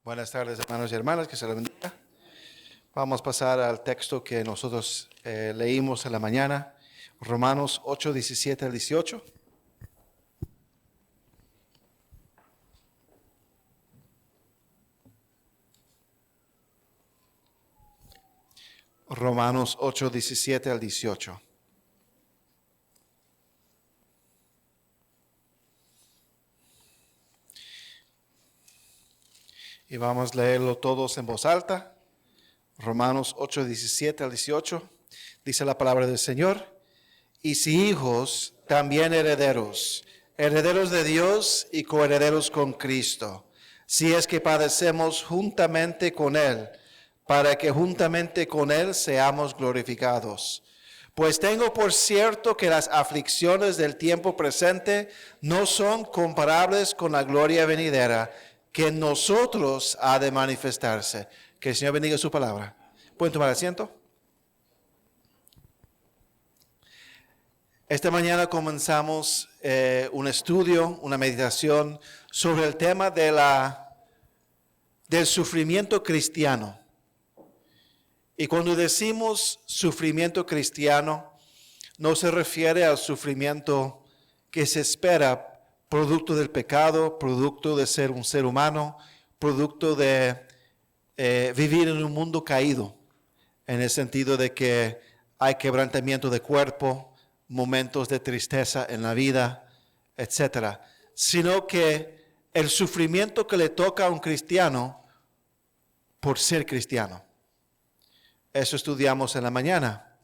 Buenas tardes, hermanos y hermanas, que se les bendiga. Vamos a pasar al texto que nosotros leímos en la mañana, Romanos 8, 17 al 18. Romanos 8, 17 al 18. Y vamos a leerlo todos en voz alta. Romanos 8, 17 al 18. Dice la palabra del Señor. Y si hijos, también herederos, herederos de Dios y coherederos con Cristo, si es que padecemos juntamente con Él, para que juntamente con Él seamos glorificados. Pues tengo por cierto que las aflicciones del tiempo presente no son comparables con la gloria venidera, que en nosotros ha de manifestarse. Que el Señor bendiga su palabra. ¿Pueden tomar asiento? Esta mañana comenzamos un estudio, una meditación sobre el tema del sufrimiento cristiano. Y cuando decimos sufrimiento cristiano, no se refiere al sufrimiento que se espera producto del pecado, producto de ser un ser humano, producto de vivir en un mundo caído, en el sentido de que hay quebrantamiento de cuerpo, momentos de tristeza en la vida, etc. Sino que el sufrimiento que le toca a un cristiano por ser cristiano. Eso estudiamos en la mañana.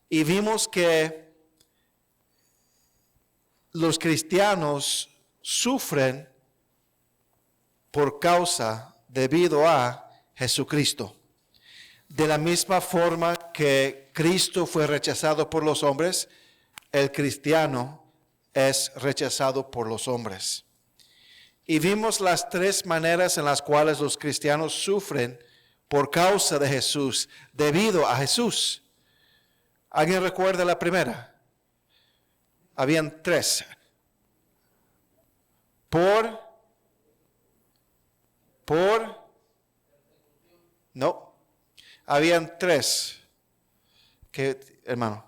Y vimos que los cristianos sufren debido a Jesucristo. De la misma forma que Cristo fue rechazado por los hombres, el cristiano es rechazado por los hombres. Y vimos las tres maneras en las cuales los cristianos sufren por causa de Jesús, debido a Jesús. ¿Alguien recuerda la primera? Habían tres. No. Habían tres. ¿Qué, hermano?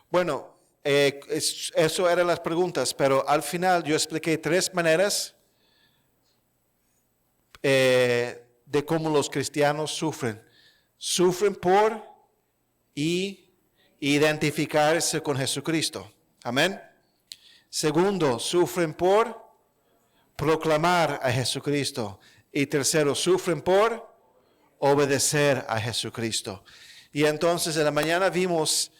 Bueno, eso eran las preguntas, pero al final yo expliqué tres maneras de cómo los cristianos sufren. Sufren por identificarse con Jesucristo. Amén. Segundo, sufren por proclamar a Jesucristo. Y tercero, sufren por obedecer a Jesucristo. Y entonces en la mañana vimos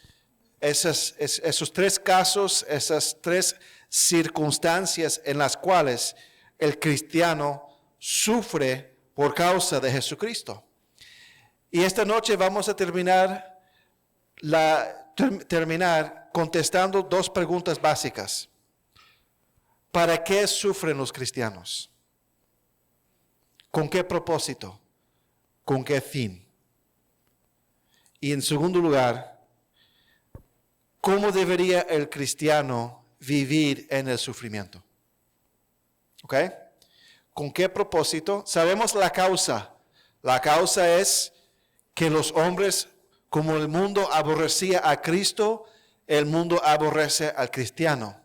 esos tres casos, esas tres circunstancias en las cuales el cristiano sufre por causa de Jesucristo. Y esta noche vamos a terminar contestando dos preguntas básicas. ¿Para qué sufren los cristianos? ¿Con qué propósito? ¿Con qué fin? Y en segundo lugar, ¿cómo debería el cristiano vivir en el sufrimiento? ¿Ok? ¿Con qué propósito? Sabemos la causa. La causa es que los hombres, como el mundo aborrecía a Cristo, el mundo aborrece al cristiano.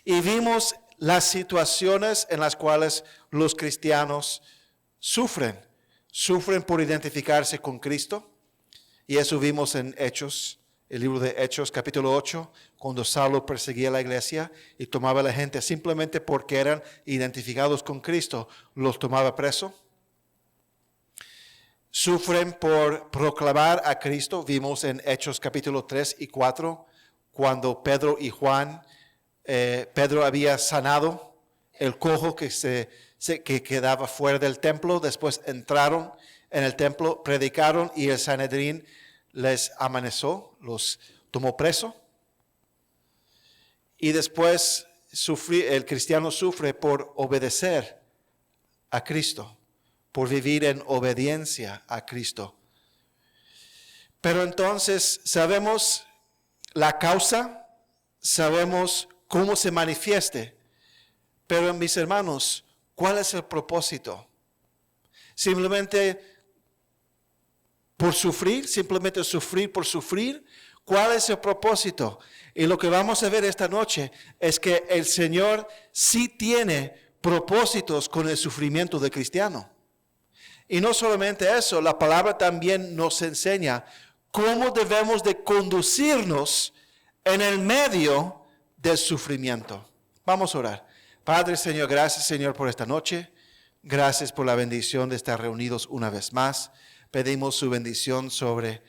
Y vimos las situaciones en las cuales los cristianos sufren. Sufren por identificarse con Cristo. Y eso vimos en Hechos, el libro de Hechos, capítulo 8, cuando Saulo perseguía a la iglesia y tomaba a la gente simplemente porque eran identificados con Cristo, los tomaba preso. Sufren por proclamar a Cristo. Vimos en Hechos capítulo 3 y 4, cuando Pedro y Juan, Pedro había sanado el cojo que quedaba fuera del templo. Después entraron en el templo, predicaron y el Sanedrín les amenazó, los tomó preso. Y después el cristiano sufre por obedecer a Cristo, por vivir en obediencia a Cristo. Pero entonces sabemos la causa, sabemos cómo se manifieste. Pero mis hermanos, ¿Cuál es el propósito? Simplemente por sufrir, simplemente sufrir por sufrir. ¿Cuál es el propósito? Y lo que vamos a ver esta noche es que el Señor sí tiene propósitos con el sufrimiento del cristiano. Y no solamente eso, la palabra también nos enseña cómo debemos de conducirnos en el medio del sufrimiento. Vamos a orar. Padre, Señor, gracias, Señor, por esta noche. Gracias por la bendición de estar reunidos una vez más. Pedimos su bendición sobre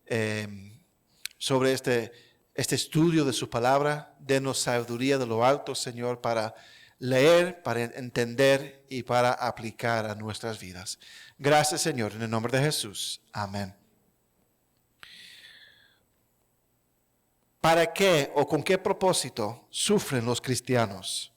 este estudio de su palabra. Denos sabiduría de lo alto, Señor, para leer, para entender y para aplicar a nuestras vidas. Gracias, Señor, en el nombre de Jesús. Amén. ¿Para qué o con qué propósito sufren los cristianos?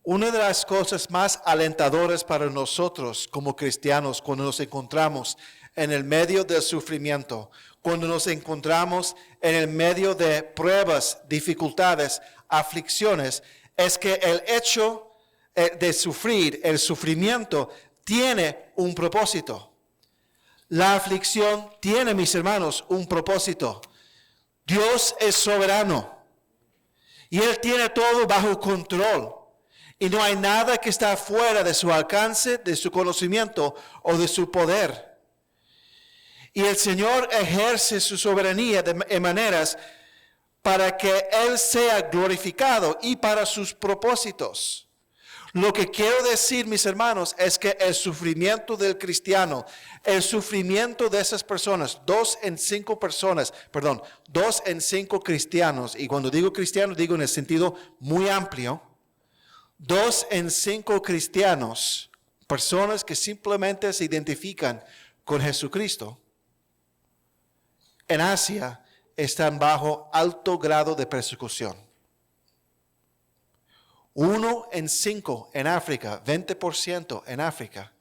Una de las cosas más alentadoras para nosotros como cristianos cuando nos encontramos en el medio del sufrimiento, cuando nos encontramos en el medio de pruebas, dificultades, aflicciones, es que el hecho de sufrir, el sufrimiento, tiene un propósito. La aflicción tiene, mis hermanos, un propósito. Dios es soberano y Él tiene todo bajo control. Y no hay nada que está fuera de su alcance, de su conocimiento o de su poder. Y el Señor ejerce su soberanía en maneras para que Él sea glorificado y para sus propósitos. Lo que quiero decir, mis hermanos, es que el sufrimiento del cristiano, el sufrimiento de esas personas, 2 en 5 cristianos, y cuando digo cristianos digo en el sentido muy amplio, 2 en 5 cristianos, personas que simplemente se identifican con Jesucristo, en Asia están bajo alto grado de persecución. 1 en 5 en África, 20% en África,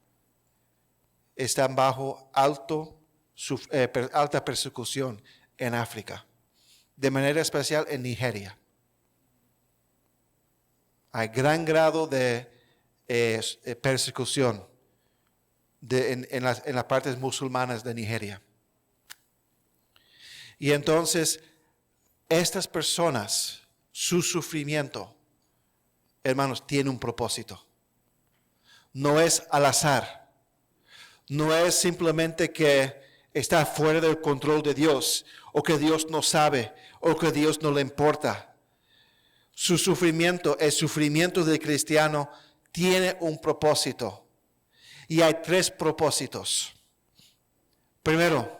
están bajo alta persecución en África, de manera especial en Nigeria. Hay gran grado de persecución en las partes musulmanas de Nigeria. Y entonces, estas personas, su sufrimiento, hermanos, tiene un propósito. No es al azar. No es simplemente que está fuera del control de Dios, o que Dios no sabe, o que Dios no le importa. Su sufrimiento, el sufrimiento del cristiano, tiene un propósito. Y hay 3 propósitos. Primero,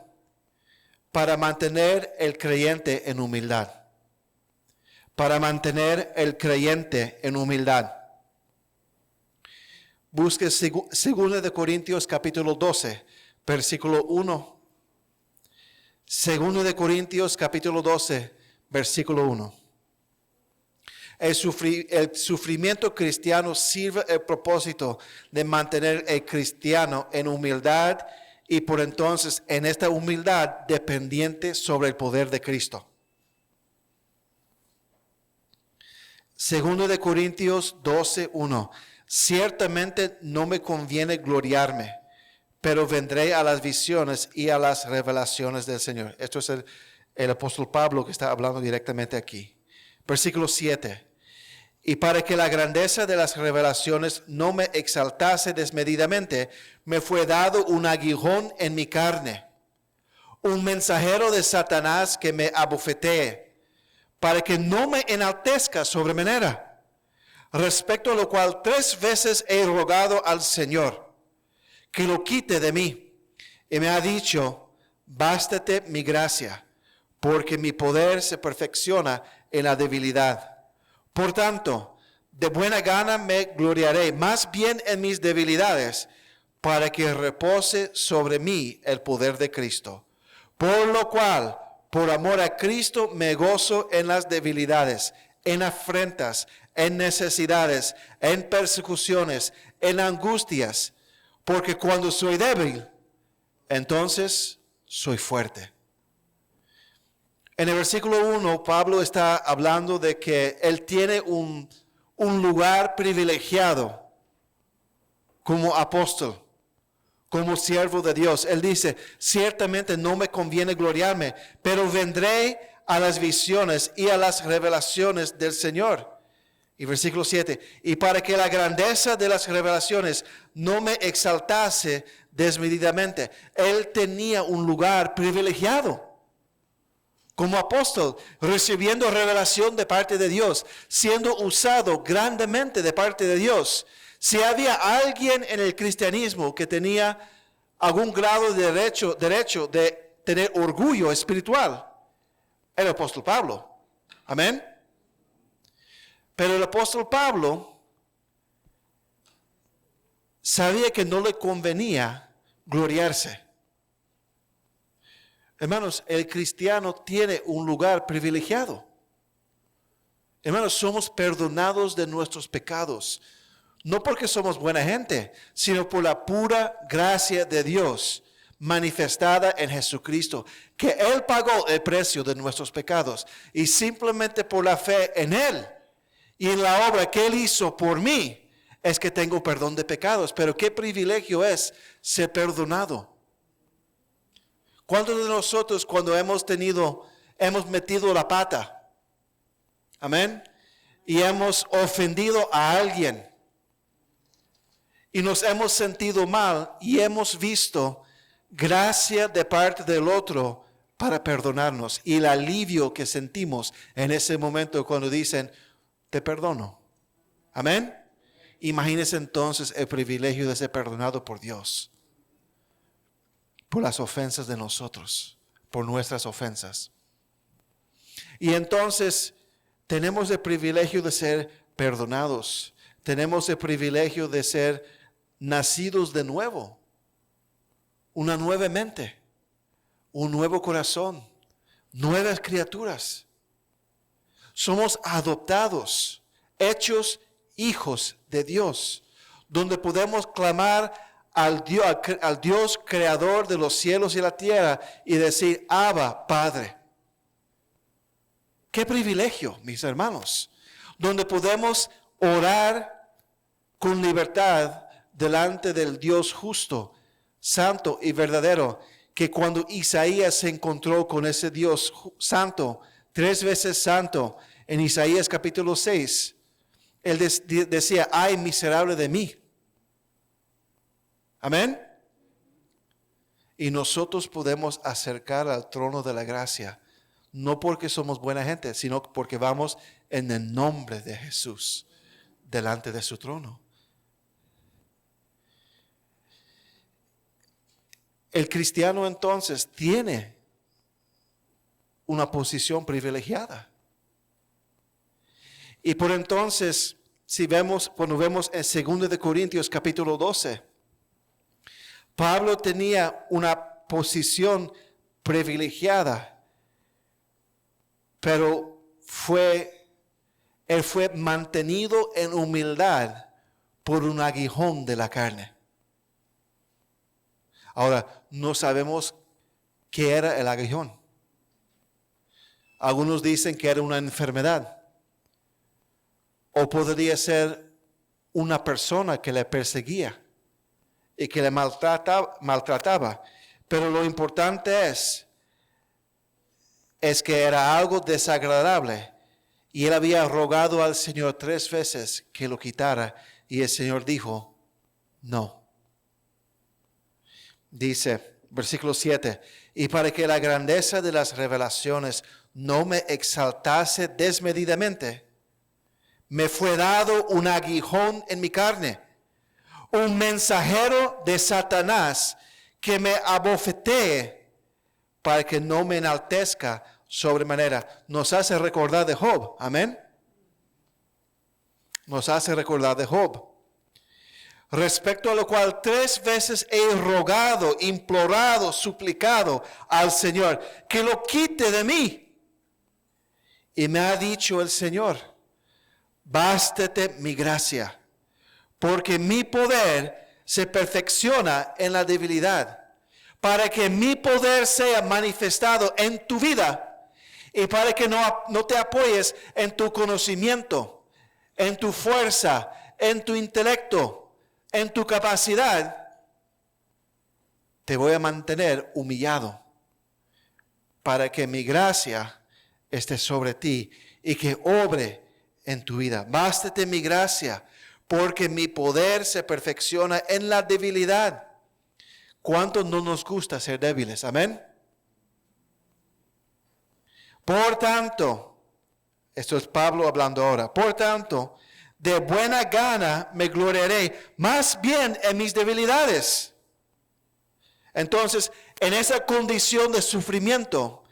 para mantener el creyente en humildad. Para mantener el creyente en humildad. Busque 2 de Corintios capítulo 12, versículo 1. 2 de Corintios capítulo 12, versículo 1. El sufrimiento cristiano sirve el propósito de mantener el cristiano en humildad y por entonces en esta humildad dependiente sobre el poder de Cristo. 2 de Corintios 12:1. Ciertamente no me conviene gloriarme, pero vendré a las visiones y a las revelaciones del Señor. Esto es el apóstol Pablo que está hablando directamente aquí. Versículo 7. Y para que la grandeza de las revelaciones no me exaltase desmedidamente, me fue dado un aguijón en mi carne, un mensajero de Satanás que me abofetee, para que no me enaltezca sobremanera. Respecto a lo cual 3 veces he rogado al Señor que lo quite de mí. Y me ha dicho, bástate mi gracia, porque mi poder se perfecciona en la debilidad. Por tanto, de buena gana me gloriaré, más bien en mis debilidades, para que repose sobre mí el poder de Cristo. Por lo cual, por amor a Cristo, me gozo en las debilidades, en afrentas, en necesidades, en persecuciones, en angustias, porque cuando soy débil, entonces soy fuerte. En el versículo 1, Pablo está hablando de que él tiene un lugar privilegiado como apóstol, como siervo de Dios. Él dice, ciertamente no me conviene gloriarme, pero vendré a las visiones y a las revelaciones del Señor. Y versículo 7, y para que la grandeza de las revelaciones no me exaltase desmedidamente. Él tenía un lugar privilegiado como apóstol, recibiendo revelación de parte de Dios, siendo usado grandemente de parte de Dios. Si había alguien en el cristianismo que tenía algún grado de derecho de tener orgullo espiritual, era el apóstol Pablo. Amén. Pero el apóstol Pablo sabía que no le convenía gloriarse. Hermanos, el cristiano tiene un lugar privilegiado. Hermanos, somos perdonados de nuestros pecados. No porque somos buena gente, sino por la pura gracia de Dios manifestada en Jesucristo, que Él pagó el precio de nuestros pecados. Y simplemente por la fe en Él y en la obra que Él hizo por mí, es que tengo perdón de pecados. Pero qué privilegio es ser perdonado. ¿Cuántos de nosotros cuando hemos metido la pata? Amén. Y hemos ofendido a alguien. Y nos hemos sentido mal y hemos visto gracia de parte del otro para perdonarnos. Y el alivio que sentimos en ese momento cuando dicen, te perdono. Amén. Imagínense entonces el privilegio de ser perdonado por Dios. Por las ofensas de nosotros, por nuestras ofensas. Y entonces tenemos el privilegio de ser perdonados. Tenemos el privilegio de ser nacidos de nuevo. Una nueva mente, un nuevo corazón, nuevas criaturas. Somos adoptados, hechos hijos de Dios, donde podemos clamar al Dios creador de los cielos y la tierra y decir, Abba, Padre. Qué privilegio, mis hermanos, donde podemos orar con libertad delante del Dios justo, santo y verdadero, que cuando Isaías se encontró con ese Dios santo, 3 veces santo, en Isaías capítulo 6, él decía, ay miserable de mí. Amén. Y nosotros podemos acercar al trono de la gracia, no porque somos buena gente, sino porque vamos en el nombre de Jesús, delante de su trono. El cristiano entonces tiene una posición privilegiada. Y por entonces, cuando vemos en 2 de Corintios capítulo 12, Pablo tenía una posición privilegiada, pero él fue mantenido en humildad por un aguijón de la carne. Ahora, no sabemos qué era el aguijón. Algunos dicen que era una enfermedad. O podría ser una persona que le perseguía y que le maltrataba. Pero lo importante es que era algo desagradable. Y él había rogado al Señor 3 veces que lo quitara. Y el Señor dijo, no. Dice, versículo 7, y para que la grandeza de las revelaciones no me exaltase desmedidamente, me fue dado un aguijón en mi carne, un mensajero de Satanás que me abofetee para que no me enaltezca sobremanera. Nos hace recordar de Job, amén. Nos hace recordar de Job. Respecto a lo cual 3 veces he rogado, implorado, suplicado al Señor que lo quite de mí. Y me ha dicho el Señor, bástate mi gracia, porque mi poder se perfecciona en la debilidad, para que mi poder sea manifestado en tu vida y para que no te apoyes en tu conocimiento, en tu fuerza, en tu intelecto, en tu capacidad, te voy a mantener humillado para que mi gracia esté sobre ti y que obre en tu vida. Bástate mi gracia, porque mi poder se perfecciona en la debilidad. ¿Cuánto no nos gusta ser débiles? Amén. Por tanto, esto es Pablo hablando ahora. Por tanto, de buena gana me gloriaré más bien en mis debilidades. Entonces, en esa condición de sufrimiento,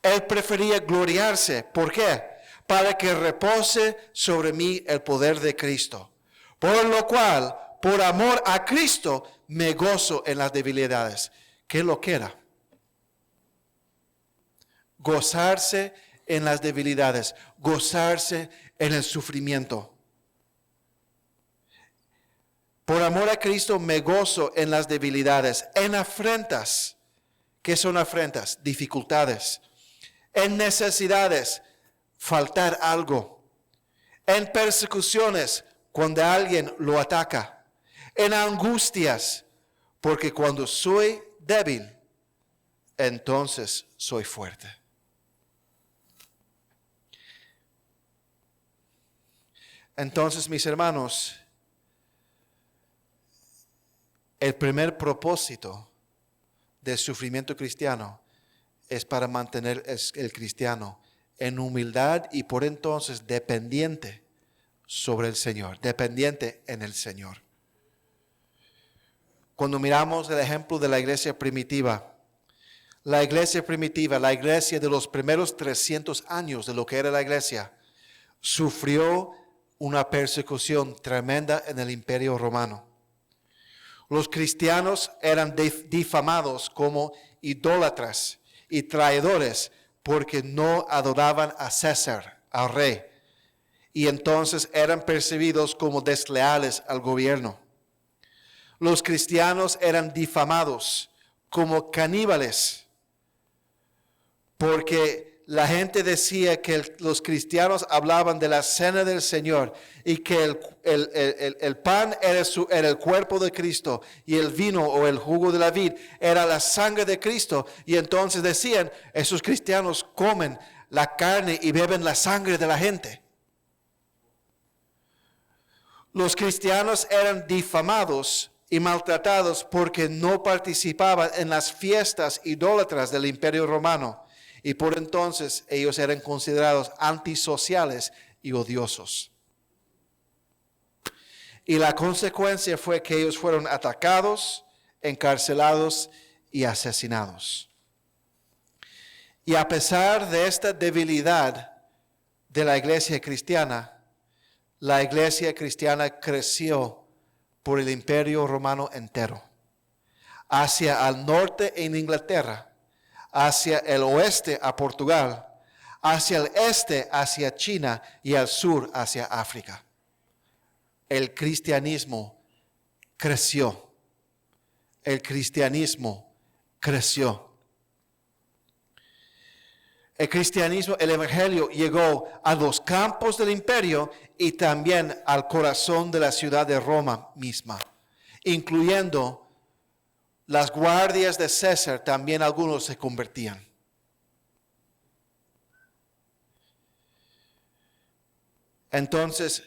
él prefería gloriarse. ¿Por qué? Para que repose sobre mí el poder de Cristo. Por lo cual, por amor a Cristo, me gozo en las debilidades. ¿Qué lo que era? Gozarse en las debilidades, gozarse en el sufrimiento. Por amor a Cristo me gozo en las debilidades, en afrentas. ¿Qué son afrentas? Dificultades. En necesidades, faltar algo. En persecuciones, cuando alguien lo ataca. En angustias, porque cuando soy débil, entonces soy fuerte. Entonces, mis hermanos, el primer propósito del sufrimiento cristiano es para mantener el cristiano en humildad y por entonces dependiente sobre el Señor, dependiente en el Señor. Cuando miramos el ejemplo de la iglesia primitiva, la iglesia de los primeros 300 años de lo que era la iglesia, sufrió una persecución tremenda en el Imperio Romano. Los cristianos eran difamados como idólatras y traidores porque no adoraban a César, al rey, y entonces eran percibidos como desleales al gobierno. Los cristianos eran difamados como caníbales porque la gente decía que los cristianos hablaban de la cena del Señor y que el pan era el cuerpo de Cristo y el vino o el jugo de la vid era la sangre de Cristo. Y entonces decían, esos cristianos comen la carne y beben la sangre de la gente. Los cristianos eran difamados y maltratados porque no participaban en las fiestas idólatras del Imperio Romano. Y por entonces ellos eran considerados antisociales y odiosos. Y la consecuencia fue que ellos fueron atacados, encarcelados y asesinados. Y a pesar de esta debilidad de la iglesia cristiana creció por el Imperio Romano entero. Hacia al norte en Inglaterra, hacia el oeste a Portugal, hacia el este hacia China y al sur hacia África. El cristianismo creció. El cristianismo creció. El cristianismo, el evangelio llegó a los campos del imperio y también al corazón de la ciudad de Roma misma, incluyendo las guardias de César, también algunos se convertían. Entonces,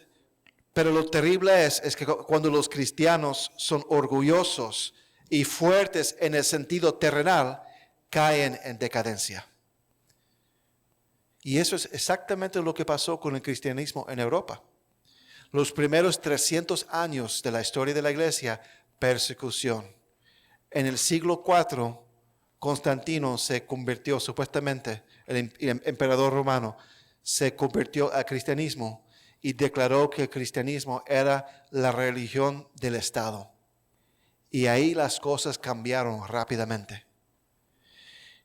pero lo terrible es que cuando los cristianos son orgullosos y fuertes en el sentido terrenal, caen en decadencia. Y eso es exactamente lo que pasó con el cristianismo en Europa. Los primeros 300 años de la historia de la iglesia, persecución. En el siglo IV, Constantino se convirtió, supuestamente, el emperador romano, se convirtió al cristianismo y declaró que el cristianismo era la religión del Estado. Y ahí las cosas cambiaron rápidamente.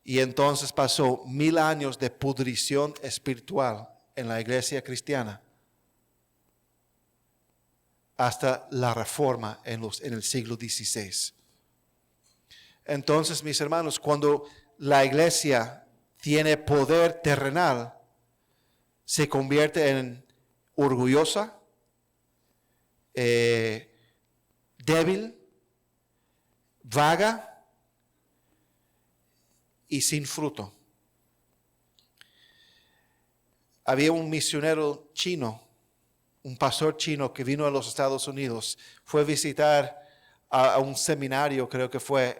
Y entonces pasó 1000 años de pudrición espiritual en la iglesia cristiana hasta la reforma en el siglo XVI. Entonces, mis hermanos, cuando la iglesia tiene poder terrenal, se convierte en orgullosa, débil, vaga y sin fruto. Había un misionero chino, un pastor chino que vino a los Estados Unidos, fue a visitar a un seminario, creo que fue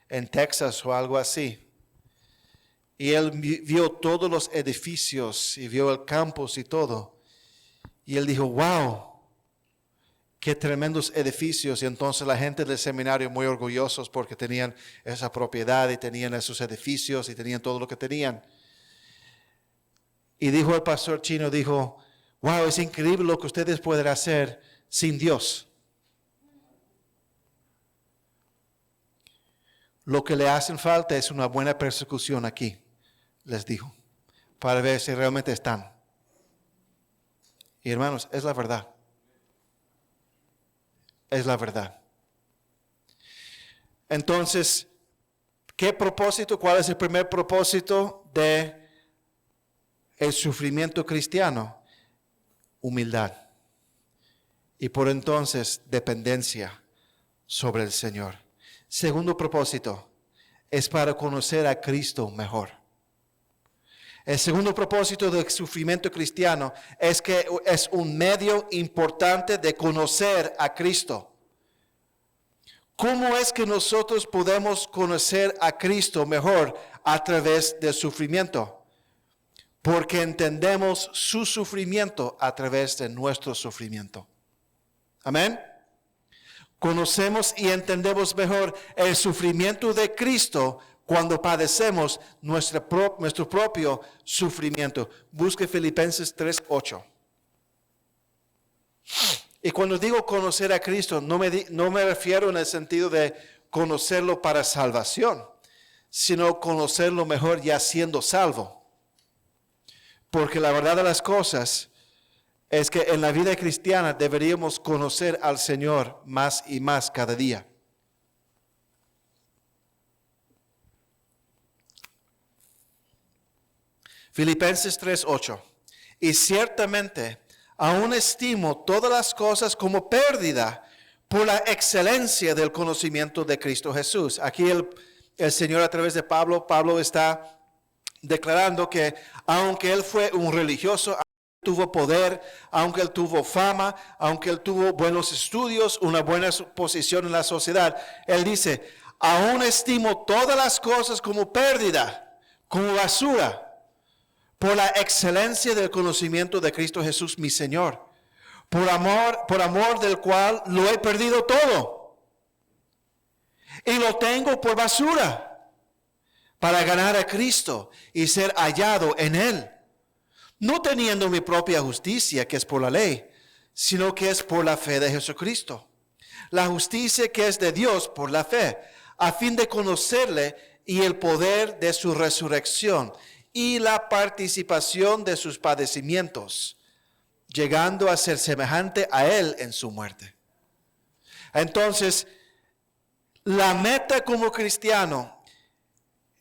en Texas o algo así. Y él vio todos los edificios y vio el campus y todo. Y él dijo, wow, qué tremendos edificios. Y entonces la gente del seminario muy orgullosos porque tenían esa propiedad y tenían esos edificios y tenían todo lo que tenían. Y dijo el pastor chino, dijo, wow, es increíble lo que ustedes pueden hacer sin Dios. Lo que le hacen falta es una buena persecución aquí, les dijo, para ver si realmente están. Y hermanos, es la verdad. Es la verdad. Entonces, ¿qué propósito? ¿Cuál es el primer propósito de el sufrimiento cristiano? Humildad. Y por entonces, dependencia sobre el Señor. Segundo propósito es para conocer a Cristo mejor. El segundo propósito del sufrimiento cristiano es que es un medio importante de conocer a Cristo. ¿Cómo es que nosotros podemos conocer a Cristo mejor a través del sufrimiento? Porque entendemos su sufrimiento a través de nuestro sufrimiento. Amén. Conocemos y entendemos mejor el sufrimiento de Cristo cuando padecemos nuestro propio sufrimiento. Busque Filipenses 3:8. Y cuando digo conocer a Cristo, no me refiero en el sentido de conocerlo para salvación, sino conocerlo mejor ya siendo salvo. Porque la verdad de las cosas es que en la vida cristiana deberíamos conocer al Señor más y más cada día. Filipenses 3:8. Y ciertamente aún estimo todas las cosas como pérdida por la excelencia del conocimiento de Cristo Jesús. Aquí el Señor a través de Pablo está declarando que aunque él fue un religioso, tuvo poder, aunque él tuvo fama, aunque él tuvo buenos estudios, una buena posición en la sociedad, él dice, aún estimo todas las cosas como pérdida, como basura, por la excelencia del conocimiento de Cristo Jesús, mi Señor, por amor del cual lo he perdido todo, y lo tengo por basura, para ganar a Cristo y ser hallado en Él. No teniendo mi propia justicia, que es por la ley, sino que es por la fe de Jesucristo. La justicia que es de Dios por la fe, a fin de conocerle y el poder de su resurrección y la participación de sus padecimientos, llegando a ser semejante a Él en su muerte. Entonces, la meta como cristiano,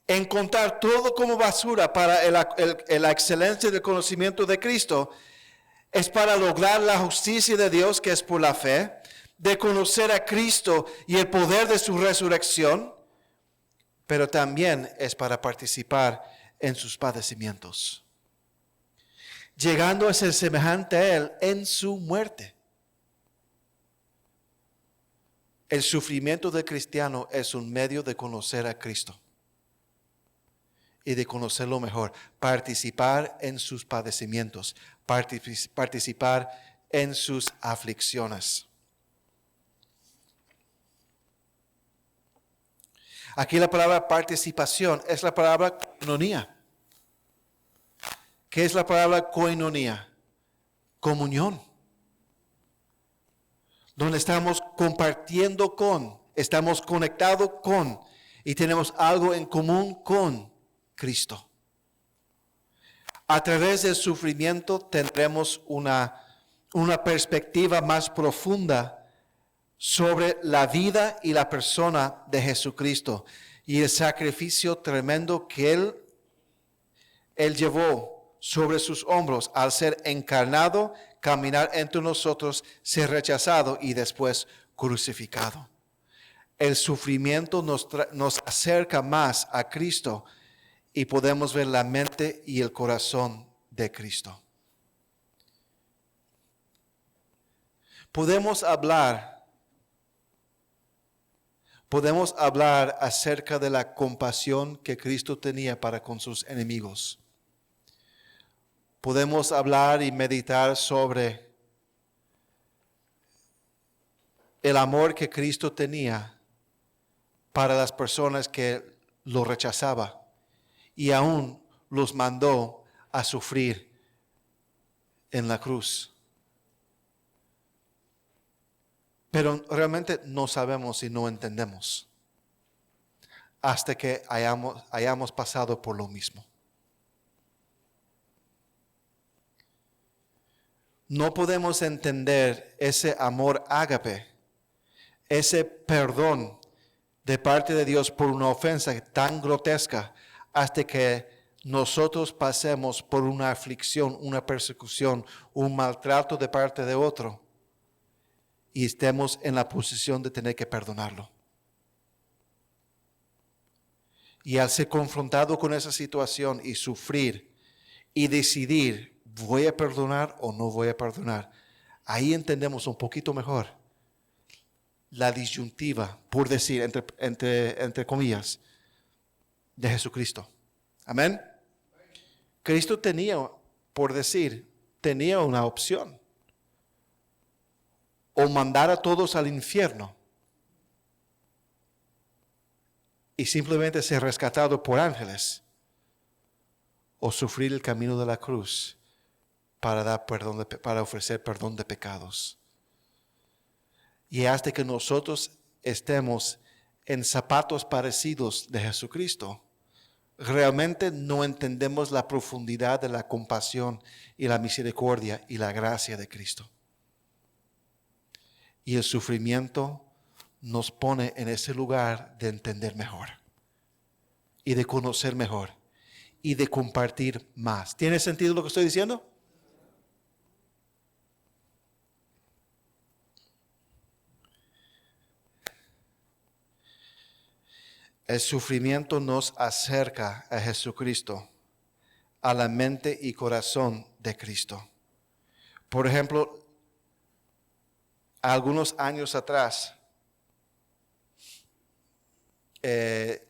encontrar todo como basura para la excelencia del conocimiento de Cristo, es para lograr la justicia de Dios que es por la fe, de conocer a Cristo y el poder de su resurrección, pero también es para participar en sus padecimientos, llegando a ser semejante a Él en su muerte. El sufrimiento del cristiano es un medio de conocer a Cristo y de conocerlo mejor, participar en sus padecimientos, participar en sus aflicciones. Aquí la palabra participación es la palabra koinonía. ¿Qué es la palabra koinonía? Comunión. Donde estamos compartiendo con, estamos conectados con y tenemos algo en común con Cristo. A través del sufrimiento tendremos una perspectiva más profunda sobre la vida y la persona de Jesucristo y el sacrificio tremendo que Él llevó sobre sus hombros al ser encarnado, caminar entre nosotros, ser rechazado y después crucificado. El sufrimiento nos acerca más a Cristo y podemos ver la mente y el corazón de Cristo. Podemos hablar acerca de la compasión que Cristo tenía para con sus enemigos. Podemos hablar y meditar sobre el amor que Cristo tenía para las personas que lo rechazaban y aún los mandó a sufrir en la cruz. Pero realmente no sabemos y no entendemos hasta que hayamos pasado por lo mismo. No podemos entender ese amor ágape, ese perdón de parte de Dios por una ofensa tan grotesca hasta que nosotros pasemos por una aflicción, una persecución, un maltrato de parte de otro y estemos en la posición de tener que perdonarlo. Y al ser confrontado con esa situación y sufrir y decidir, ¿voy a perdonar o no voy a perdonar? Ahí entendemos un poquito mejor la disyuntiva, por decir, entre comillas, de Jesucristo. Amén. Cristo tenía una opción. O mandar a todos al infierno y simplemente ser rescatado por ángeles, o sufrir el camino de la cruz para ofrecer perdón de pecados. Y hasta que nosotros estemos en zapatos parecidos de Jesucristo, realmente no entendemos la profundidad de la compasión y la misericordia y la gracia de Cristo. Y el sufrimiento nos pone en ese lugar de entender mejor y de conocer mejor y de compartir más. ¿Tiene sentido lo que estoy diciendo? El sufrimiento nos acerca a Jesucristo, a la mente y corazón de Cristo. Por ejemplo, algunos años atrás,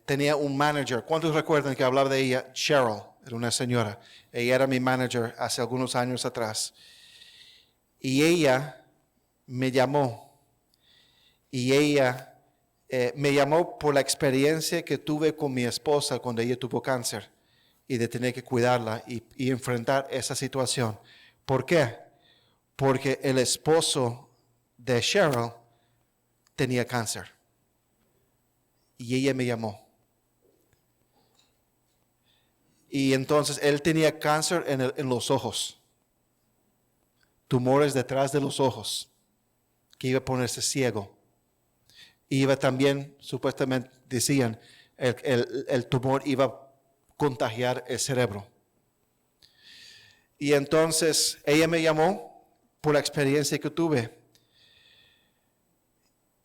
tenía un manager. ¿Cuántos recuerdan que hablaba de ella? Cheryl, era una señora. Ella era mi manager hace algunos años atrás. Y ella me llamó. Y ella me llamó por la experiencia que tuve con mi esposa cuando ella tuvo cáncer y de tener que cuidarla y enfrentar esa situación. ¿Por qué? Porque el esposo de Cheryl tenía cáncer. Y ella me llamó. Y entonces él tenía cáncer en los ojos. Tumores detrás de los ojos. Que iba a ponerse ciego. Iba también, supuestamente decían, el tumor iba a contagiar el cerebro. Y entonces ella me llamó por la experiencia que tuve.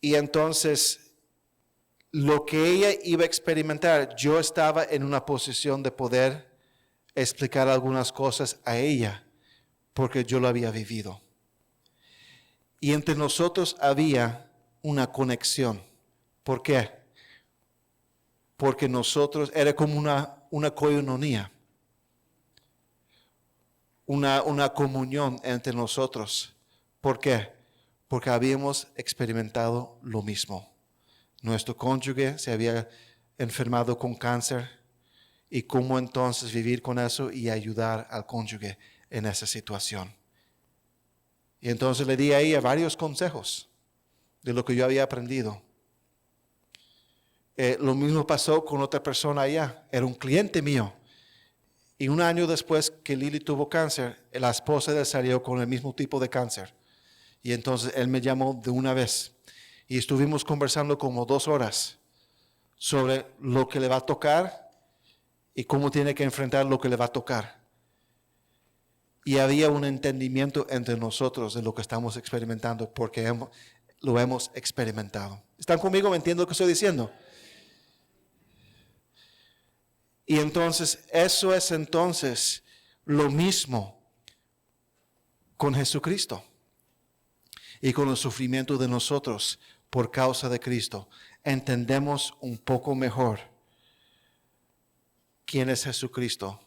Y entonces lo que ella iba a experimentar, yo estaba en una posición de poder explicar algunas cosas a ella, porque yo lo había vivido. Y entre nosotros había una conexión. ¿Por qué? Porque nosotros, era como una coinonía, una comunión entre nosotros. ¿Por qué? Porque habíamos experimentado lo mismo. Nuestro cónyuge se había enfermado con cáncer y cómo entonces vivir con eso y ayudar al cónyuge en esa situación. Y entonces le di a ella varios consejos de lo que yo había aprendido. Lo mismo pasó con otra persona allá, era un cliente mío. Y un año después que Lily tuvo cáncer, la esposa de él salió con el mismo tipo de cáncer. Y entonces él me llamó de una vez. Y estuvimos conversando como 2 horas sobre lo que le va a tocar y cómo tiene que enfrentar lo que le va a tocar. Y había un entendimiento entre nosotros de lo que estamos experimentando, porque lo hemos experimentado. ¿Están conmigo? ¿Me entienden lo que estoy diciendo? Y entonces, eso es entonces lo mismo con Jesucristo y con el sufrimiento de nosotros por causa de Cristo. Entendemos un poco mejor quién es Jesucristo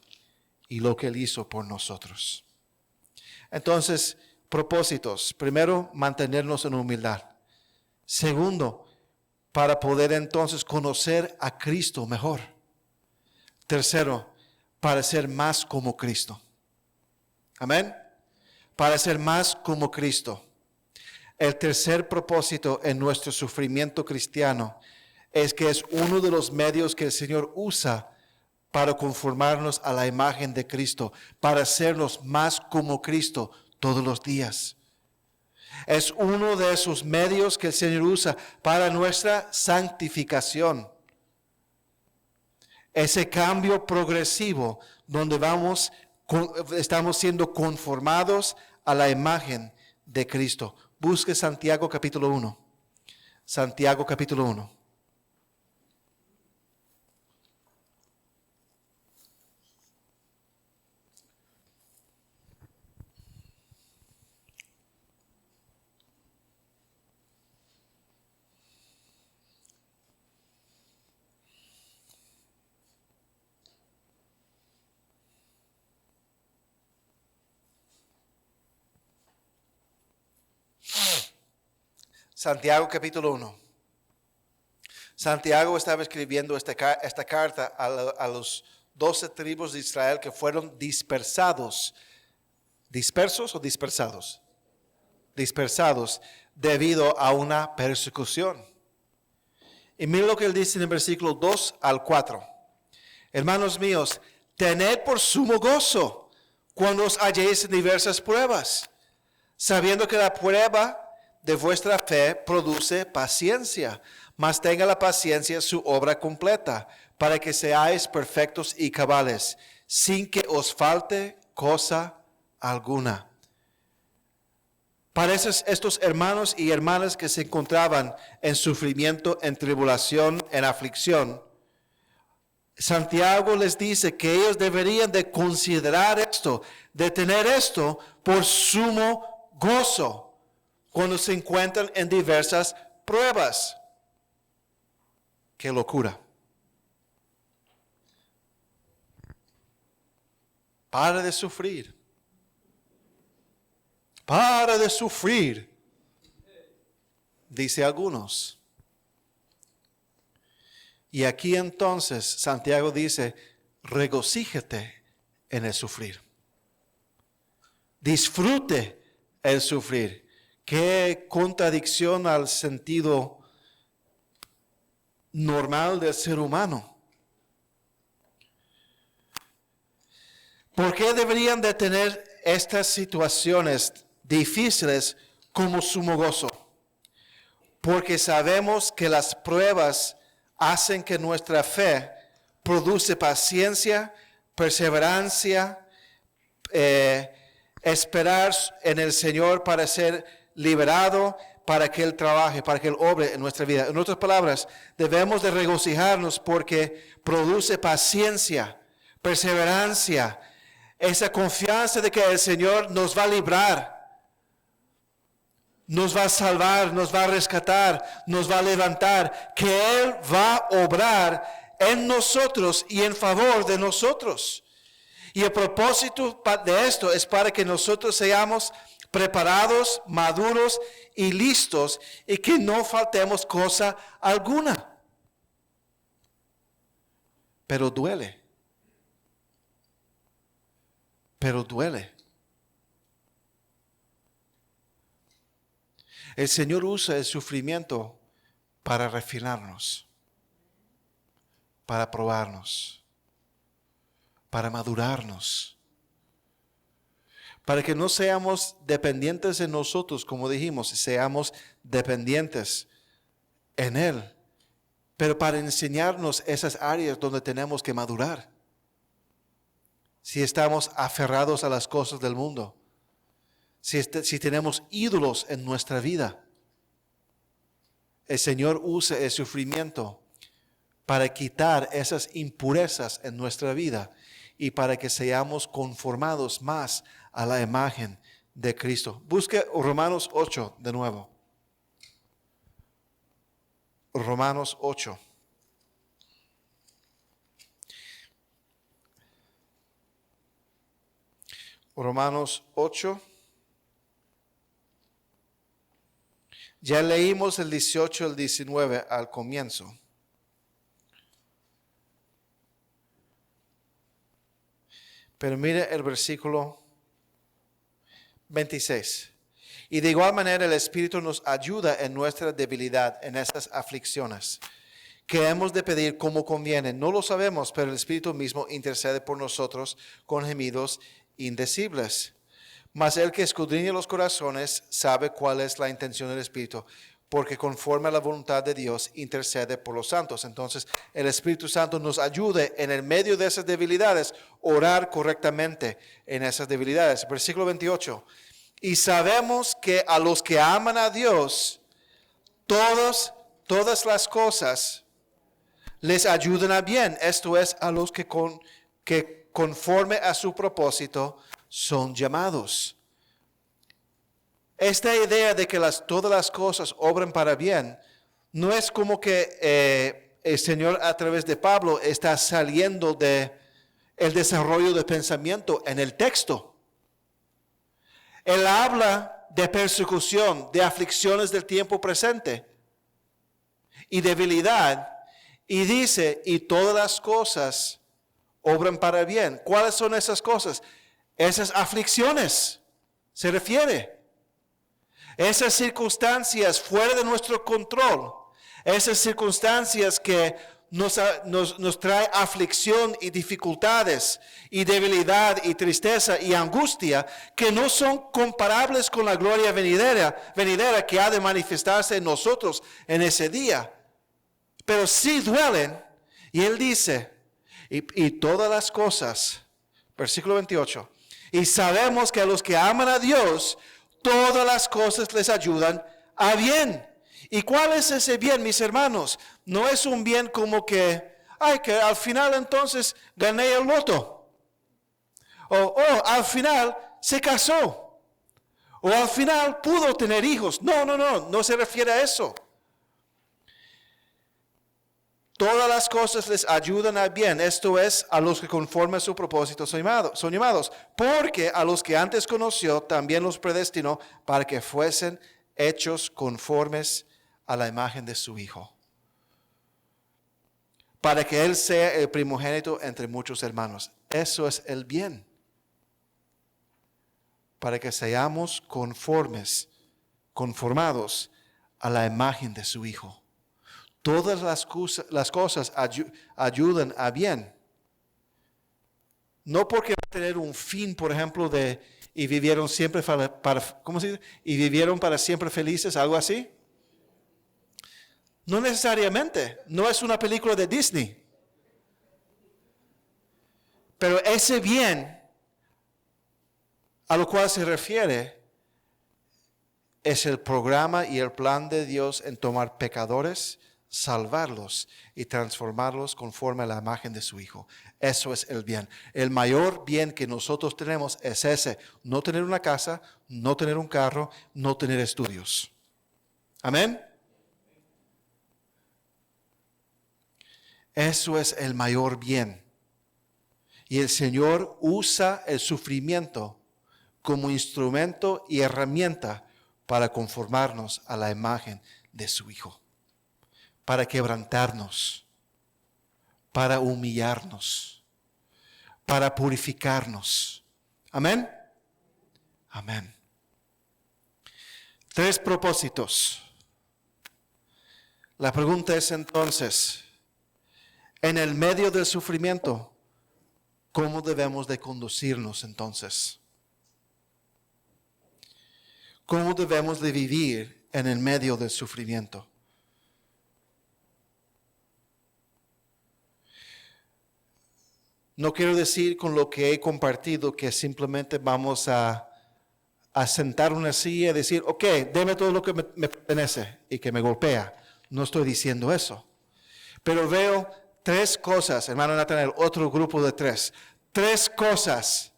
y lo que Él hizo por nosotros. Entonces, propósitos. Primero, mantenernos en humildad. Segundo, para poder entonces conocer a Cristo mejor. Tercero, para ser más como Cristo. Amén. Para ser más como Cristo. El tercer propósito en nuestro sufrimiento cristiano es que es uno de los medios que el Señor usa para conformarnos a la imagen de Cristo, para hacernos más como Cristo todos los días. Es uno de esos medios que el Señor usa para nuestra santificación. Ese cambio progresivo donde estamos siendo conformados a la imagen de Cristo. Busque Santiago capítulo 1. Santiago capítulo 1. Santiago capítulo 1. Santiago estaba escribiendo esta carta a los 12 tribus de Israel que fueron dispersados. ¿Dispersos o dispersados? Dispersados debido a una persecución. Y mira lo que él dice en el versículo 2 al 4. Hermanos míos, tened por sumo gozo cuando os halléis en diversas pruebas, sabiendo que la prueba de vuestra fe produce paciencia, mas tenga la paciencia su obra completa, para que seáis perfectos y cabales, sin que os falte cosa alguna. Para estos hermanos y hermanas que se encontraban en sufrimiento, en tribulación, en aflicción, Santiago les dice que ellos deberían de considerar esto, de tener esto por sumo gozo cuando se encuentran en diversas pruebas. ¡Qué locura! Para de sufrir. Para de sufrir, dice algunos. Y aquí entonces Santiago dice, regocíjate en el sufrir. Disfrute el sufrir. Qué contradicción al sentido normal del ser humano. ¿Por qué deberían de tener estas situaciones difíciles como sumo gozo? Porque sabemos que las pruebas hacen que nuestra fe produce paciencia, perseverancia, esperar en el Señor para ser liberado, para que Él trabaje, para que Él obre en nuestra vida. En otras palabras, debemos de regocijarnos porque produce paciencia, perseverancia, esa confianza de que el Señor nos va a librar, nos va a salvar, nos va a rescatar, nos va a levantar, que Él va a obrar en nosotros y en favor de nosotros. Y el propósito de esto es para que nosotros seamos preparados, maduros y listos y que no faltemos cosa alguna. Pero duele. Pero duele. El Señor usa el sufrimiento para refinarnos, para probarnos, para madurarnos, para que no seamos dependientes de nosotros, como dijimos, seamos dependientes en Él, pero para enseñarnos esas áreas donde tenemos que madurar. Si estamos aferrados a las cosas del mundo, si tenemos ídolos en nuestra vida, el Señor usa el sufrimiento para quitar esas impurezas en nuestra vida y para que seamos conformados más a la imagen de Cristo. Busque Romanos 8 de nuevo. Romanos 8. Romanos 8. Ya leímos el 18 y el 19 al comienzo. Pero mire el versículo 26. Y de igual manera el Espíritu nos ayuda en nuestra debilidad, en esas aflicciones, que hemos de pedir como conviene. No lo sabemos, pero el Espíritu mismo intercede por nosotros con gemidos indecibles. Mas el que escudriña los corazones sabe cuál es la intención del Espíritu, porque conforme a la voluntad de Dios intercede por los santos. Entonces el Espíritu Santo nos ayude en el medio de esas debilidades, orar correctamente en esas debilidades. Versículo 28. Y sabemos que a los que aman a Dios, todas las cosas les ayudan a bien. Esto es, a los que conforme a su propósito son llamados. Esta idea de que todas las cosas obran para bien, no es como que el Señor a través de Pablo está saliendo de el desarrollo de pensamiento en el texto. Él habla de persecución, de aflicciones del tiempo presente y debilidad, y dice, y todas las cosas obran para bien. ¿Cuáles son esas cosas? Esas aflicciones, se refiere. Esas circunstancias fuera de nuestro control, esas circunstancias que nos trae aflicción y dificultades y debilidad y tristeza y angustia, que no son comparables con la gloria venidera que ha de manifestarse en nosotros en ese día. Pero sí duelen. Y él dice, y todas las cosas, versículo 28, y sabemos que a los que aman a Dios, todas las cosas les ayudan a bien. ¿Y cuál es ese bien, mis hermanos? No es un bien como que al final entonces gané el loto. O al final se casó. O al final pudo tener hijos. No se refiere a eso. Todas las cosas les ayudan a bien, esto es, a los que conforme a su propósito son llamados. Porque a los que antes conoció, también los predestinó para que fuesen hechos conformes a la imagen de su Hijo. Para que Él sea el primogénito entre muchos hermanos. Eso es el bien. Para que seamos conformados a la imagen de su Hijo. Todas las cosas ayudan a bien. No porque va a tener un fin, por ejemplo, y vivieron siempre ¿cómo se dice? Y vivieron para siempre felices, algo así. No necesariamente. No es una película de Disney. Pero ese bien a lo cual se refiere es el programa y el plan de Dios en tomar pecadores, salvarlos y transformarlos conforme a la imagen de su Hijo. Eso es el bien. El mayor bien que nosotros tenemos es ese. No tener una casa, no tener un carro, no tener estudios. Amén. Eso es el mayor bien. Y el Señor usa el sufrimiento como instrumento y herramienta para conformarnos a la imagen de su Hijo. Para quebrantarnos, para humillarnos, para purificarnos. Amén. Amén. 3 propósitos. La pregunta es entonces, en el medio del sufrimiento, ¿cómo debemos de conducirnos entonces? ¿Cómo debemos de vivir en el medio del sufrimiento? No quiero decir con lo que he compartido que simplemente vamos a sentar una silla y decir, ok, deme todo lo que me pertenece y que me golpea. No estoy diciendo eso. Pero veo 3 cosas, hermano Natanael, otro grupo de 3. 3 cosas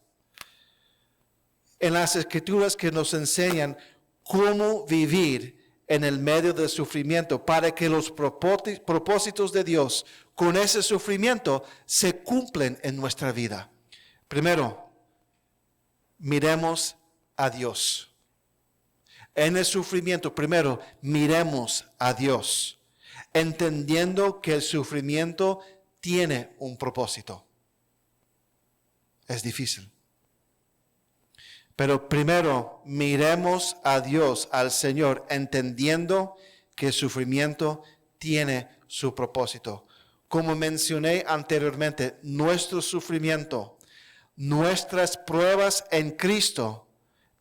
en las Escrituras que nos enseñan cómo vivir en el medio del sufrimiento para que los propósitos de Dios con ese sufrimiento se cumplen en nuestra vida. Primero, miremos a Dios. En el sufrimiento, primero, miremos a Dios, entendiendo que el sufrimiento tiene un propósito. Es difícil. Pero primero, miremos a Dios, al Señor, entendiendo que el sufrimiento tiene su propósito. Como mencioné anteriormente, nuestro sufrimiento, nuestras pruebas en Cristo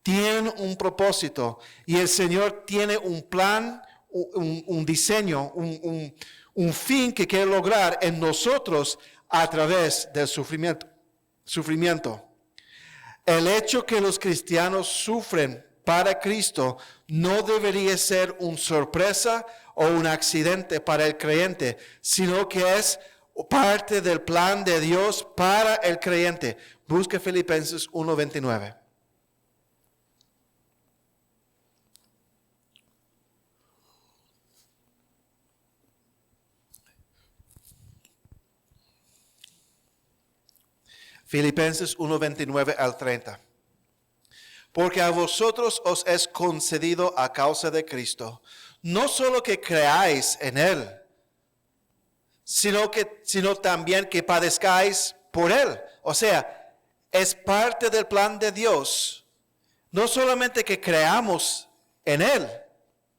tienen un propósito y el Señor tiene un plan, un diseño, un fin que quiere lograr en nosotros a través del sufrimiento. El hecho que los cristianos sufren para Cristo no debería ser una sorpresa o un accidente para el creyente, sino que es parte del plan de Dios para el creyente. Busque Filipenses 1:29. Filipenses 1:29 al 30. Porque a vosotros os es concedido a causa de Cristo, no solo que creáis en Él, sino también que padezcáis por Él. O sea, es parte del plan de Dios, no solamente que creamos en Él,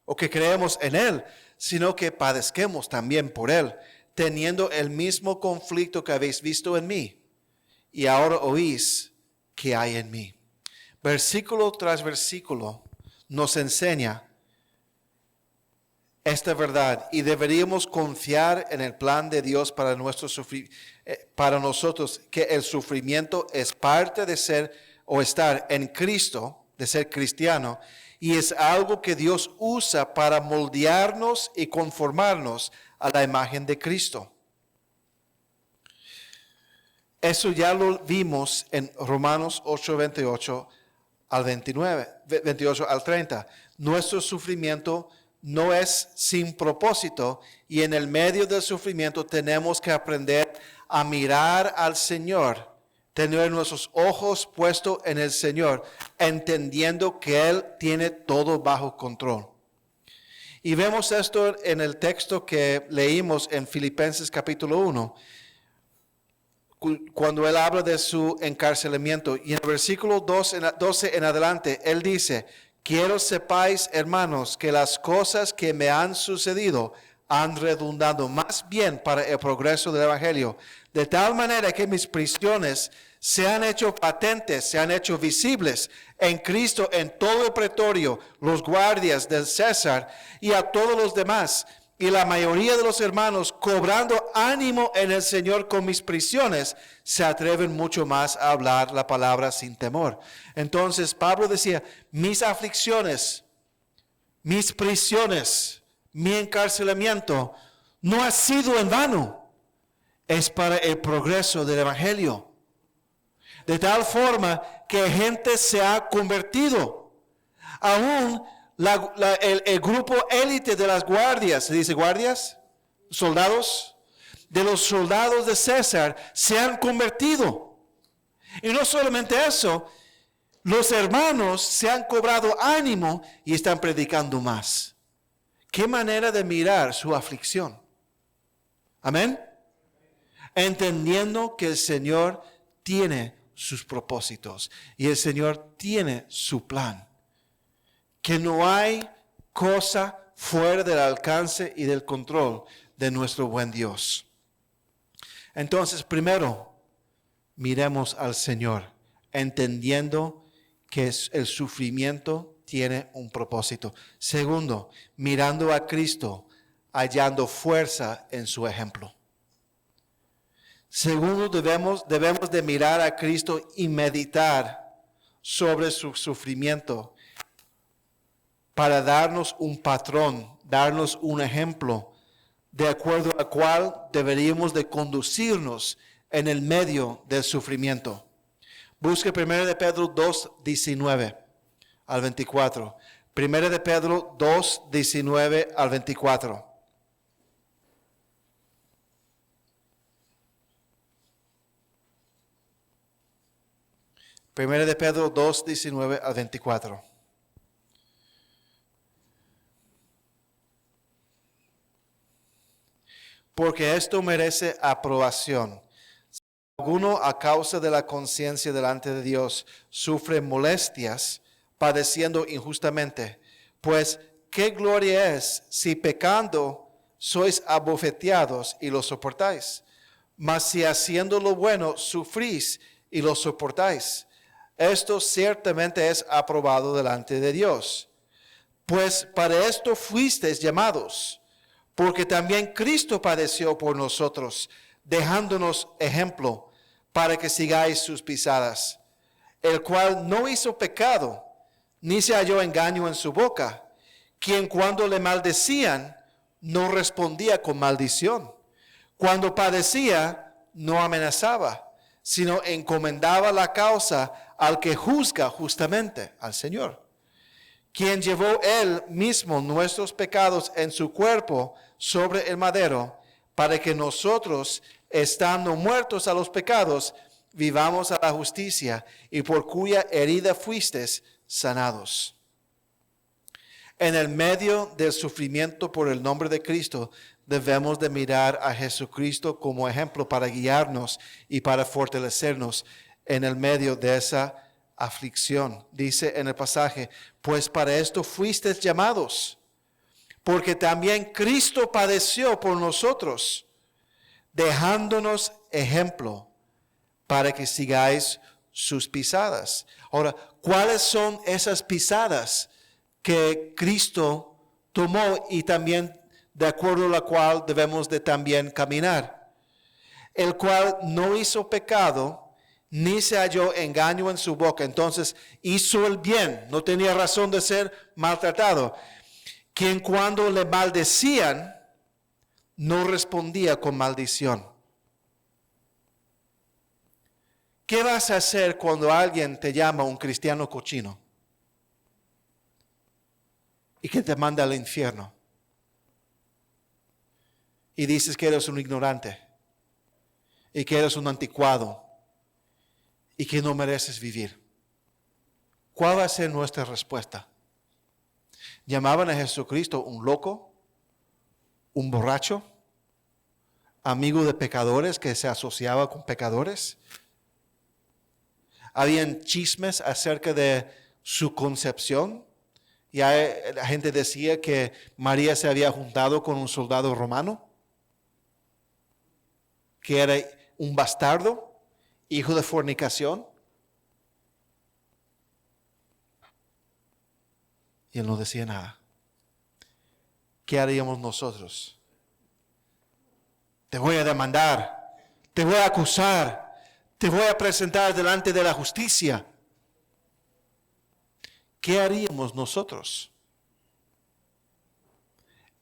o que creemos en Él, sino que padezquemos también por Él, teniendo el mismo conflicto que habéis visto en mí. Y ahora oís que hay en mí. Versículo tras versículo nos enseña esta verdad y deberíamos confiar en el plan de Dios para para nosotros, que el sufrimiento es parte de ser o estar en Cristo, de ser cristiano, y es algo que Dios usa para moldearnos y conformarnos a la imagen de Cristo. Eso ya lo vimos en Romanos 8:28 al 28 al 30. Nuestro sufrimiento no es sin propósito y en el medio del sufrimiento tenemos que aprender a mirar al Señor, tener nuestros ojos puestos en el Señor, entendiendo que Él tiene todo bajo control. Y vemos esto en el texto que leímos en Filipenses capítulo 1. Cuando él habla de su encarcelamiento. Y en el versículo 12 en adelante, él dice, quiero sepáis, hermanos, que las cosas que me han sucedido han redundado más bien para el progreso del Evangelio, de tal manera que mis prisiones se han hecho patentes, se han hecho visibles en Cristo en todo el pretorio, los guardias del César y a todos los demás. Y la mayoría de los hermanos, cobrando ánimo en el Señor con mis prisiones, se atreven mucho más a hablar la palabra sin temor. Entonces Pablo decía, mis aflicciones, mis prisiones, mi encarcelamiento, no ha sido en vano. Es para el progreso del Evangelio. De tal forma que gente se ha convertido. Aún el grupo élite de las guardias, ¿se dice guardias? Soldados. De los soldados de César se han convertido. Y no solamente eso, los hermanos se han cobrado ánimo y están predicando más. ¿Qué manera de mirar su aflicción? Amén. Entendiendo que el Señor tiene sus propósitos y el Señor tiene su plan. Que no hay cosa fuera del alcance y del control de nuestro buen Dios. Entonces, primero, miremos al Señor, entendiendo que el sufrimiento tiene un propósito. Segundo, mirando a Cristo, hallando fuerza en su ejemplo. Segundo, debemos de mirar a Cristo y meditar sobre su sufrimiento, para darnos un patrón darnos un ejemplo de acuerdo al cual deberíamos de conducirnos en el medio del sufrimiento. Busque 1 de Pedro 2, 19 al 24. 1 de Pedro 2, 19 al 24. Primera de Pedro 2, 19 al 24. Porque esto merece aprobación. Si alguno a causa de la conciencia delante de Dios sufre molestias, padeciendo injustamente, pues qué gloria es si pecando sois abofeteados y lo soportáis. Mas si haciendo lo bueno sufrís y lo soportáis, esto ciertamente es aprobado delante de Dios. Pues para esto fuisteis llamados, porque también Cristo padeció por nosotros, dejándonos ejemplo para que sigáis sus pisadas, el cual no hizo pecado, ni se halló engaño en su boca, quien cuando le maldecían, no respondía con maldición. Cuando padecía, no amenazaba, sino encomendaba la causa al que juzga justamente, al Señor, quien llevó él mismo nuestros pecados en su cuerpo sobre el madero, para que nosotros, estando muertos a los pecados, vivamos a la justicia, y por cuya herida fuisteis sanados. En el medio del sufrimiento por el nombre de Cristo, debemos de mirar a Jesucristo como ejemplo para guiarnos y para fortalecernos en el medio de esa aflicción. Dice en el pasaje, pues para esto fuisteis llamados, porque también Cristo padeció por nosotros, dejándonos ejemplo para que sigáis sus pisadas. Ahora, ¿cuáles son esas pisadas que Cristo tomó y también de acuerdo a la cual debemos de también caminar? El cual no hizo pecado, ni se halló engaño en su boca. Entonces hizo el bien, no tenía razón de ser maltratado. Quien cuando le maldecían, no respondía con maldición. ¿Qué vas a hacer cuando alguien te llama un cristiano cochino y que te manda al infierno? Y dices que eres un ignorante y que eres un anticuado y que no mereces vivir. ¿Cuál va a ser nuestra respuesta? ¿Llamaban a Jesucristo un loco, un borracho, amigo de pecadores que se asociaba con pecadores? Habían chismes acerca de su concepción. Ya la gente decía que María se había juntado con un soldado romano, que era un bastardo, hijo de fornicación. Y él no decía nada. ¿Qué haríamos nosotros? Te voy a demandar, te voy a acusar, te voy a presentar delante de la justicia. ¿Qué haríamos nosotros?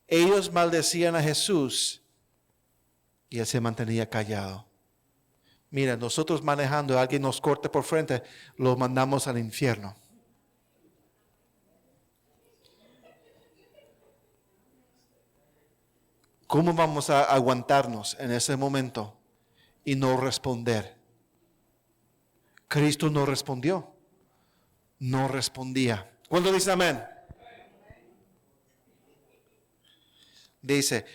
Ellos maldecían a Jesús y él se mantenía callado. Mira, nosotros manejando, alguien nos corte por frente, lo mandamos al infierno. ¿Cómo vamos a aguantarnos en ese momento y no responder? Cristo no respondió. No respondía. ¿Cuándo dice amén? Dice,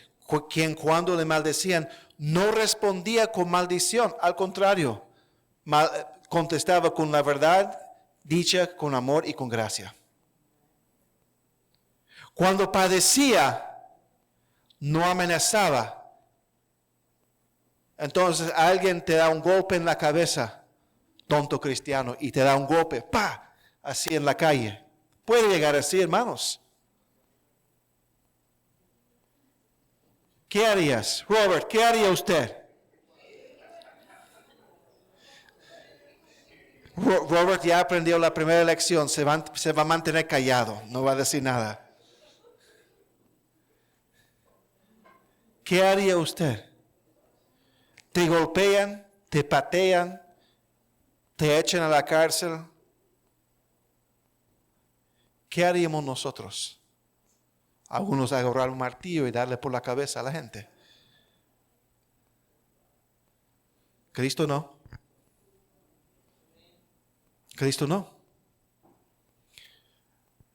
quien cuando le maldecían no respondía con maldición. Al contrario, contestaba con la verdad, dicha con amor y con gracia. Cuando padecía, no amenazaba. Entonces alguien te da un golpe en la cabeza, tonto cristiano, y te da un golpe, ¡pa!, así en la calle. Puede llegar así, hermanos. ¿Qué harías? Robert, ¿qué haría usted? Robert ya aprendió la primera lección, se va a mantener callado, no va a decir nada. ¿qué haría usted? Te golpean, te patean, te echan a la cárcel. ¿Qué haríamos nosotros? Algunos agarrar un martillo y darle por la cabeza a la gente. Cristo no. Cristo no.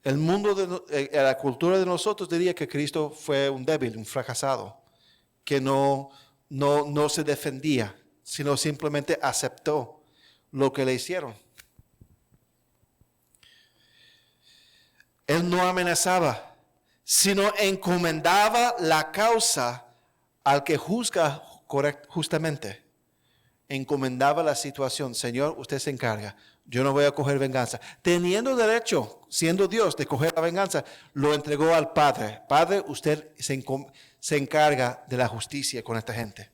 El mundo, la cultura de nosotros diría que Cristo fue un débil, un fracasado, que no se defendía, sino simplemente aceptó lo que le hicieron. Él no amenazaba, sino encomendaba la causa al que juzga justamente. Encomendaba la situación. Señor, usted se encarga. Yo no voy a coger venganza. Teniendo derecho, siendo Dios, de coger la venganza, lo entregó al Padre. Padre, usted se encarga de la justicia con esta gente.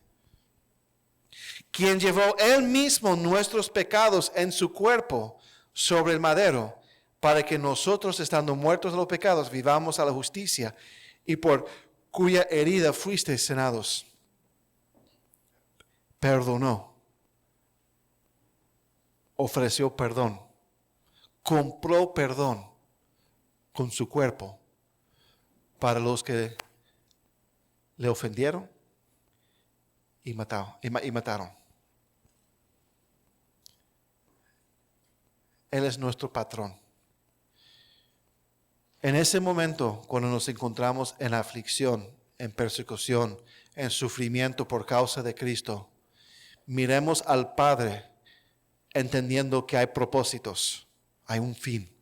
Quien llevó él mismo nuestros pecados en su cuerpo sobre el madero, para que nosotros, estando muertos de los pecados, vivamos a la justicia, y por cuya herida fuisteis sanados. Perdonó. Ofreció perdón. Compró perdón con su cuerpo para los que le ofendieron y mataron. Él es nuestro patrón. En ese momento, cuando nos encontramos en aflicción, en persecución, en sufrimiento por causa de Cristo, miremos al Padre entendiendo que hay propósitos, hay un fin.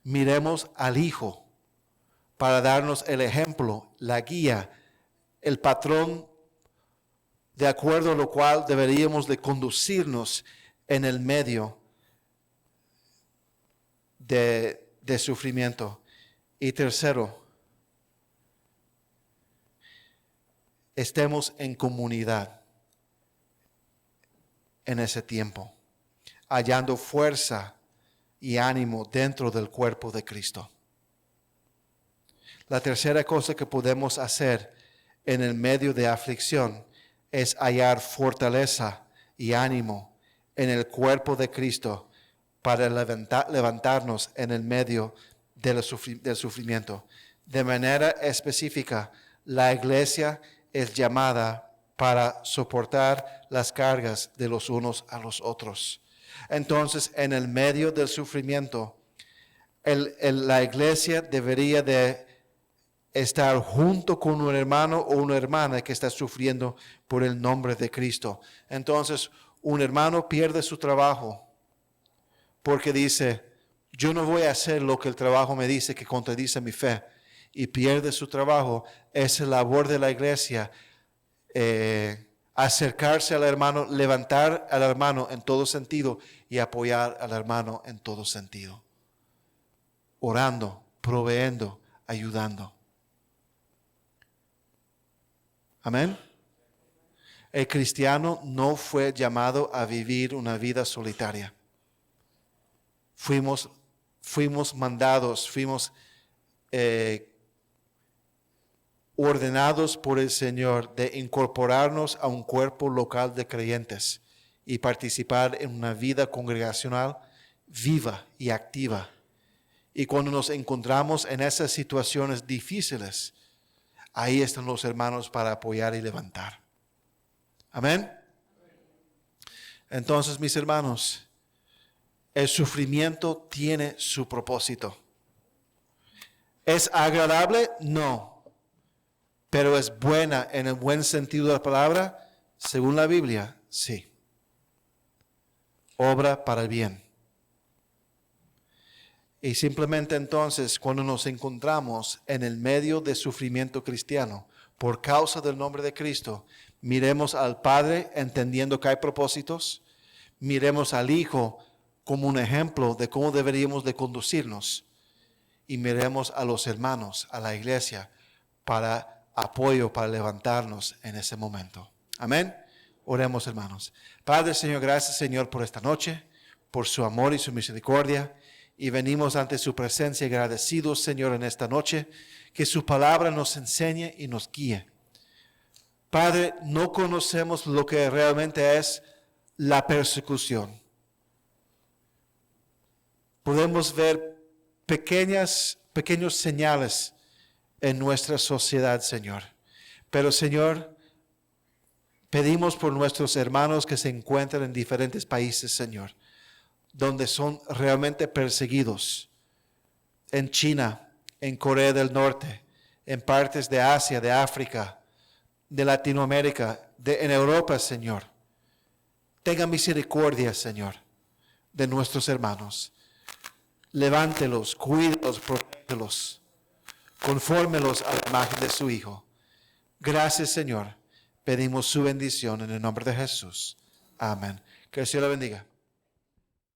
Miremos al Hijo para darnos el ejemplo, la guía, el patrón de acuerdo a lo cual deberíamos de conducirnos en el medio de sufrimiento. Y tercero, estemos en comunidad en ese tiempo, hallando fuerza y ánimo dentro del cuerpo de Cristo. La tercera cosa que podemos hacer en el medio de aflicción es hallar fortaleza y ánimo en el cuerpo de Cristo para levantarnos en el medio del sufrimiento. De manera específica, la iglesia es llamada para soportar las cargas de los unos a los otros. Entonces, en el medio del sufrimiento, la iglesia debería de estar junto con un hermano o una hermana que está sufriendo por el nombre de Cristo. Entonces, un hermano pierde su trabajo porque dice, yo no voy a hacer lo que el trabajo me dice que contradice mi fe, y pierde su trabajo. Es la labor de la iglesia acercarse al hermano, levantar al hermano en todo sentido y apoyar al hermano en todo sentido. Orando, proveyendo, ayudando. Amén. El cristiano no fue llamado a vivir una vida solitaria. Fuimos mandados, fuimos ordenados por el Señor de incorporarnos a un cuerpo local de creyentes y participar en una vida congregacional viva y activa. Y cuando nos encontramos en esas situaciones difíciles, ahí están los hermanos para apoyar y levantar. Amén. Entonces, mis hermanos, el sufrimiento tiene su propósito. ¿Es agradable? No. Pero es buena en el buen sentido de la palabra, según la Biblia, sí. Obra para el bien. Y simplemente entonces, cuando nos encontramos en el medio de sufrimiento cristiano, por causa del nombre de Cristo, miremos al Padre entendiendo que hay propósitos, miremos al Hijo como un ejemplo de cómo deberíamos de conducirnos, y miremos a los hermanos, a la iglesia, para apoyo, para levantarnos en ese momento. Amén. Oremos, hermanos. Padre, Señor, gracias, Señor, por esta noche, por su amor y su misericordia. Y venimos ante su presencia agradecidos, Señor, en esta noche, que su palabra nos enseñe y nos guíe Padre, no conocemos lo que realmente es la persecución. Podemos ver pequeños señales en nuestra sociedad, Señor. Pero, Señor, pedimos por nuestros hermanos que se encuentran en diferentes países, Señor, donde son realmente perseguidos. En China, en Corea del Norte, en partes de Asia, de África, de Latinoamérica, en Europa, Señor. Tenga misericordia, Señor, de nuestros hermanos. Levántelos, cuídelos, protégelos, confórmelos a la imagen de su Hijo. Gracias, Señor. Pedimos su bendición en el nombre de Jesús. Amén. Que el Señor la bendiga.